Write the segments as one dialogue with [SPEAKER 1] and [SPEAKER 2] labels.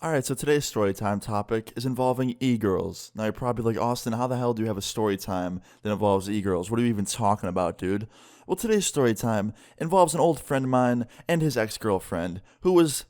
[SPEAKER 1] Alright, so today's story time topic is involving e-girls. Now you're probably like, Austin, how the hell do you have a story time that involves e-girls? What are you even talking about, dude? Well, today's story time involves an old friend of mine and his ex-girlfriend, who was,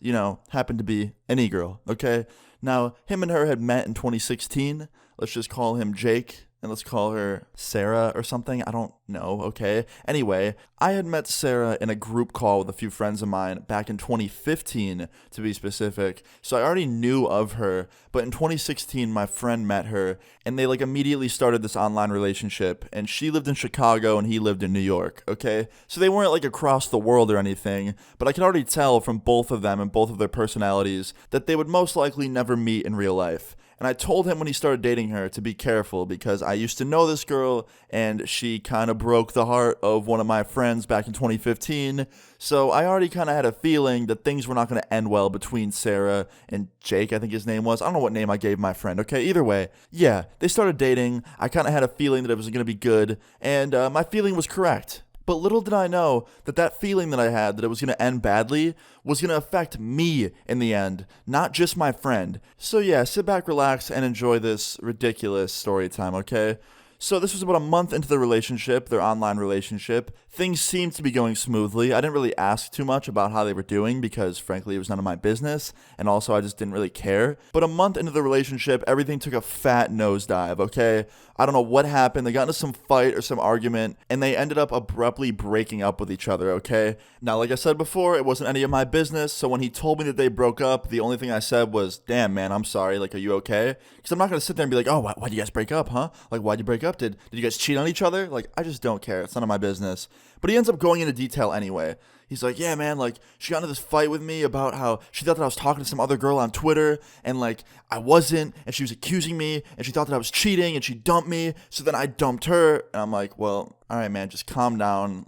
[SPEAKER 1] happened to be an e-girl, okay? Now, him and her had met in 2016. Let's just call him Jake. And let's call her Sarah or something. I don't know, okay? Anyway, I had met Sarah in a group call with a few friends of mine back in 2015, to be specific. So I already knew of her, but in 2016, my friend met her, and they immediately started this online relationship. And she lived in Chicago and he lived in New York, okay? So they weren't across the world or anything, but I could already tell from both of them and both of their personalities that they would most likely never meet in real life. And I told him when he started dating her to be careful because I used to know this girl and she kind of broke the heart of one of my friends back in 2015. So I already kind of had a feeling that things were not going to end well between Sarah and Jake, I think his name was. I don't know what name I gave my friend, okay? Either way, yeah, they started dating. I kind of had a feeling that it was going to be good, and my feeling was correct. But little did I know that feeling that I had that it was going to end badly was going to affect me in the end, not just my friend. So yeah, sit back, relax, and enjoy this ridiculous story time, okay? So this was about a month into the relationship, their online relationship. Things seemed to be going smoothly. I didn't really ask too much about how they were doing because, frankly, it was none of my business, and also I just didn't really care. But a month into the relationship, everything took a fat nosedive, okay? I don't know what happened. They got into some fight or some argument, and they ended up abruptly breaking up with each other, okay? Now, like I said before, it wasn't any of my business, so when he told me that they broke up, the only thing I said was, damn, man, I'm sorry. Are you okay? Because I'm not going to sit there and be like, oh, why'd you guys break up, huh? Why'd you break up? Did you guys cheat on each other? I just don't care. It's none of my business. But he ends up going into detail anyway. He's like, yeah, man, she got into this fight with me about how she thought that I was talking to some other girl on Twitter, and, I wasn't, and she was accusing me, and she thought that I was cheating, and she dumped me, so then I dumped her, and I'm like, well, all right, man, just calm down,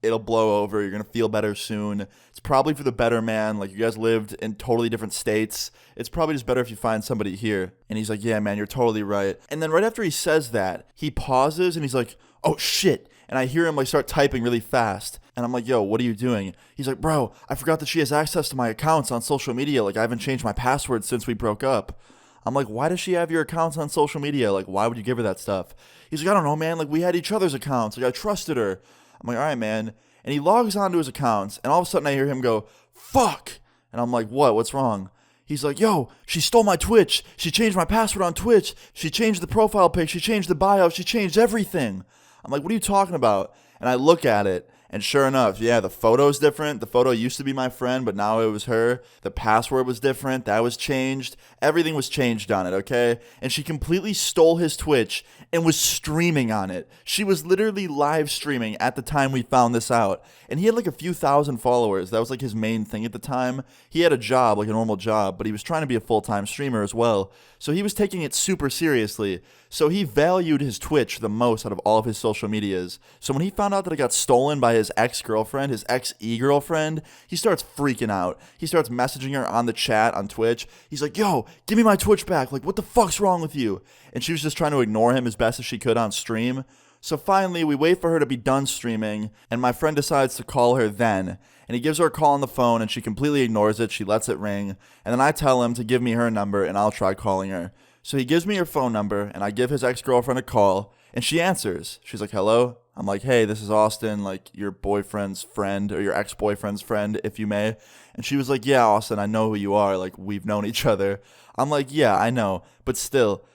[SPEAKER 1] it'll blow over, you're gonna feel better soon, it's probably for the better, man, you guys lived in totally different states, it's probably just better if you find somebody here. And he's like, yeah, man, you're totally right. And then right after he says that, he pauses, and he's like, oh, shit. And I hear him start typing really fast. And I'm like, yo, what are you doing? He's like, bro, I forgot that she has access to my accounts on social media. I haven't changed my password since we broke up. I'm like, why does she have your accounts on social media? Why would you give her that stuff? He's like, I don't know, man. We had each other's accounts. I trusted her. I'm like, all right, man. And he logs onto his accounts. And all of a sudden I hear him go, fuck. And I'm like, what? What's wrong? He's like, yo, she stole my Twitch. She changed my password on Twitch. She changed the profile pic. She changed the bio. She changed everything. I'm like, what are you talking about? And I look at it, and sure enough, yeah, the photo's different. The photo used to be my friend, but now it was her. The password was different. That was changed. Everything was changed on it, okay? And she completely stole his Twitch and was streaming on it. She was literally live streaming at the time we found this out. And he had a few thousand followers. That was his main thing at the time. He had a job, a normal job, but he was trying to be a full-time streamer as well. So he was taking it super seriously. So he valued his Twitch the most out of all of his social medias. So when he found out that it got stolen by his ex-girlfriend, his ex-e-girlfriend, he starts freaking out. He starts messaging her on the chat on Twitch. He's like, yo, give me my Twitch back. What the fuck's wrong with you? And she was just trying to ignore him as best as she could on stream. So finally, we wait for her to be done streaming, and my friend decides to call her then. And he gives her a call on the phone, and she completely ignores it. She lets it ring. And then I tell him to give me her number, and I'll try calling her. So he gives me her phone number, and I give his ex-girlfriend a call, and she answers. She's like, hello? I'm like, hey, this is Austin, your boyfriend's friend, or your ex-boyfriend's friend, if you may. And she was like, yeah, Austin, I know who you are. We've known each other. I'm like, yeah, I know. But still,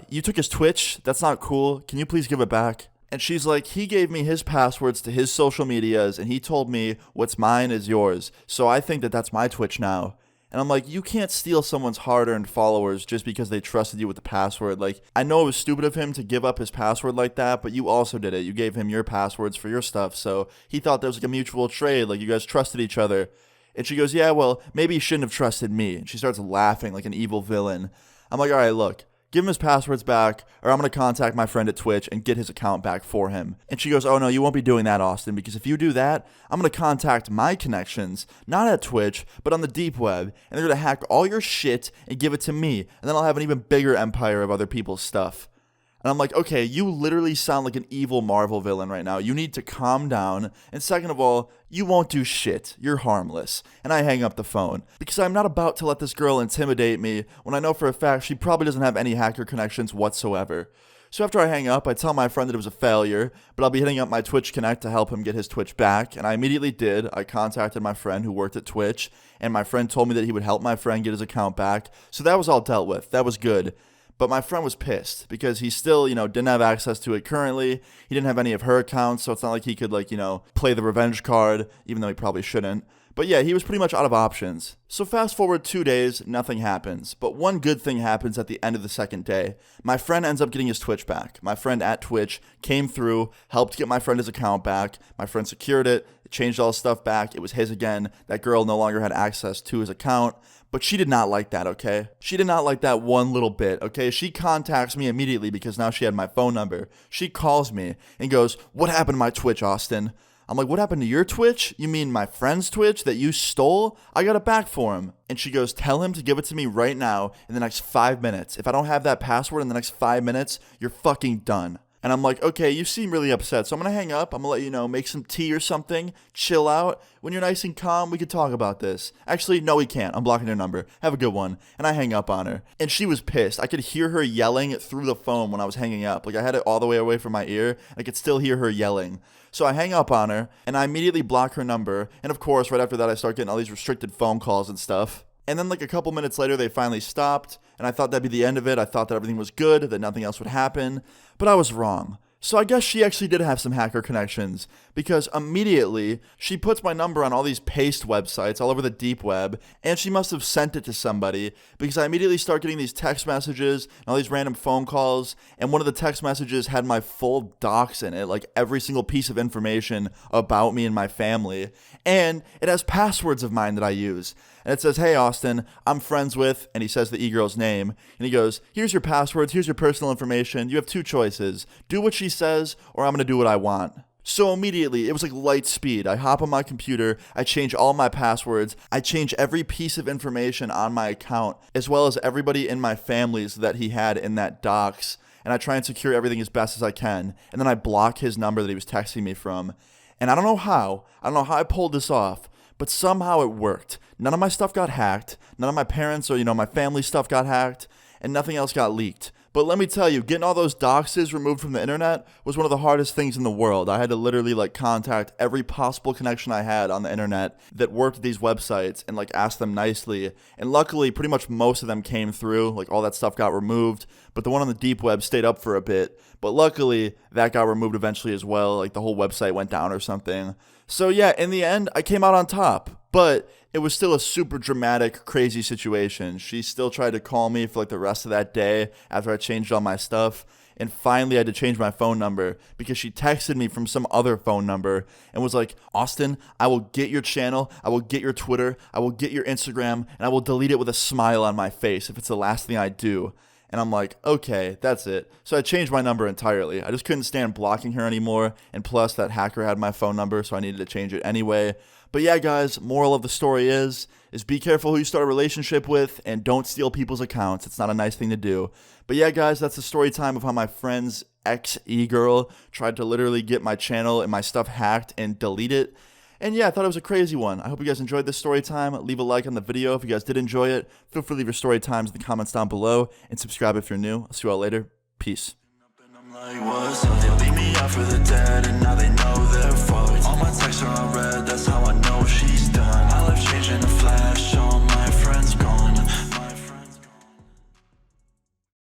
[SPEAKER 1] you took his Twitch? That's not cool. Can you please give it back? And she's like, he gave me his passwords to his social medias, and he told me what's mine is yours. So I think that that's my Twitch now. And I'm like, you can't steal someone's hard-earned followers just because they trusted you with the password. I know it was stupid of him to give up his password like that, but you also did it. You gave him your passwords for your stuff, so he thought there was a mutual trade, you guys trusted each other. And she goes, yeah, well, maybe you shouldn't have trusted me. And she starts laughing like an evil villain. I'm like, all right, look. Give him his passwords back, or I'm going to contact my friend at Twitch and get his account back for him. And she goes, oh no, you won't be doing that, Austin, because if you do that, I'm going to contact my connections, not at Twitch, but on the deep web, and they're going to hack all your shit and give it to me, and then I'll have an even bigger empire of other people's stuff. And I'm like, okay, you literally sound like an evil Marvel villain right now. You need to calm down. And second of all, you won't do shit. You're harmless. And I hang up the phone because I'm not about to let this girl intimidate me when I know for a fact she probably doesn't have any hacker connections whatsoever. So after I hang up, I tell my friend that it was a failure, but I'll be hitting up my Twitch Connect to help him get his Twitch back, and I immediately did. I contacted my friend who worked at Twitch, and my friend told me that he would help my friend get his account back, so that was all dealt with. That was good. But my friend was pissed because he still, didn't have access to it currently. He didn't have any of her accounts, so it's not like he could, play the revenge card, even though he probably shouldn't. But yeah, he was pretty much out of options. So fast forward 2 days, nothing happens. But one good thing happens at the end of the second day. My friend ends up getting his Twitch back. My friend at Twitch came through, helped get my friend his account back. My friend secured it, changed all his stuff back. It was his again. That girl no longer had access to his account. But she did not like that, okay? She did not like that one little bit, okay? She contacts me immediately because now she had my phone number. She calls me and goes, "What happened to my Twitch, Austin?" I'm like, "What happened to your Twitch? You mean my friend's Twitch that you stole? I got it back for him." And she goes, "Tell him to give it to me right now in the next 5 minutes. If I don't have that password in the next 5 minutes, you're fucking done." And I'm like, "Okay, you seem really upset, so I'm going to hang up. I'm going to let you know, make some tea or something, chill out. When you're nice and calm, we could talk about this." Actually, no, we can't. I'm blocking your number. Have a good one. And I hang up on her. And she was pissed. I could hear her yelling through the phone when I was hanging up. Like, I had it all the way away from my ear. I could still hear her yelling. So I hang up on her, and I immediately block her number. And of course, right after that, I start getting all these restricted phone calls and stuff. And then like a couple minutes later, they finally stopped. And I thought that'd be the end of it. I thought that everything was good, that nothing else would happen. But I was wrong. So I guess she actually did have some hacker connections, because immediately she puts my number on all these paste websites all over the deep web, and she must have sent it to somebody, because I immediately start getting these text messages and all these random phone calls, and one of the text messages had my full docs in it, like every single piece of information about me and my family, and it has passwords of mine that I use. And it says, "Hey, Austin, I'm friends with," and he says the e-girl's name, and he goes, "Here's your passwords, here's your personal information. You have two choices. Do what she says, or I'm going to do what I want." So immediately, it was like light speed. I hop on my computer, I change all my passwords, I change every piece of information on my account, as well as everybody in my families that he had in that docs, and I try and secure everything as best as I can, and then I block his number that he was texting me from. And I don't know how I pulled this off, but somehow it worked. None of my stuff got hacked, none of my parents or, my family stuff got hacked, and nothing else got leaked. But let me tell you, getting all those doxes removed from the internet was one of the hardest things in the world. I had to literally contact every possible connection I had on the internet that worked at these websites and ask them nicely. And luckily, pretty much most of them came through. All that stuff got removed, but the one on the deep web stayed up for a bit. But luckily, that got removed eventually as well. The whole website went down or something. So yeah, in the end, I came out on top. But it was still a super dramatic, crazy situation. She still tried to call me for the rest of that day after I changed all my stuff. And finally, I had to change my phone number because she texted me from some other phone number and was like, "Austin, I will get your channel, I will get your Twitter, I will get your Instagram, and I will delete it with a smile on my face if it's the last thing I do." And I'm like, okay, that's it. So I changed my number entirely. I just couldn't stand blocking her anymore. And plus, that hacker had my phone number, so I needed to change it anyway. But yeah, guys, moral of the story is be careful who you start a relationship with and don't steal people's accounts. It's not a nice thing to do. But yeah, guys, that's the story time of how my friend's ex-e-girl tried to literally get my channel and my stuff hacked and delete it. And yeah, I thought it was a crazy one. I hope you guys enjoyed this story time. Leave a like on the video if you guys did enjoy it. Feel free to leave your story times in the comments down below. And subscribe if you're new. I'll see you all later. Peace. They leave me out for the dead, and now they know they're fucked. All my texts are unread, that's how I know she's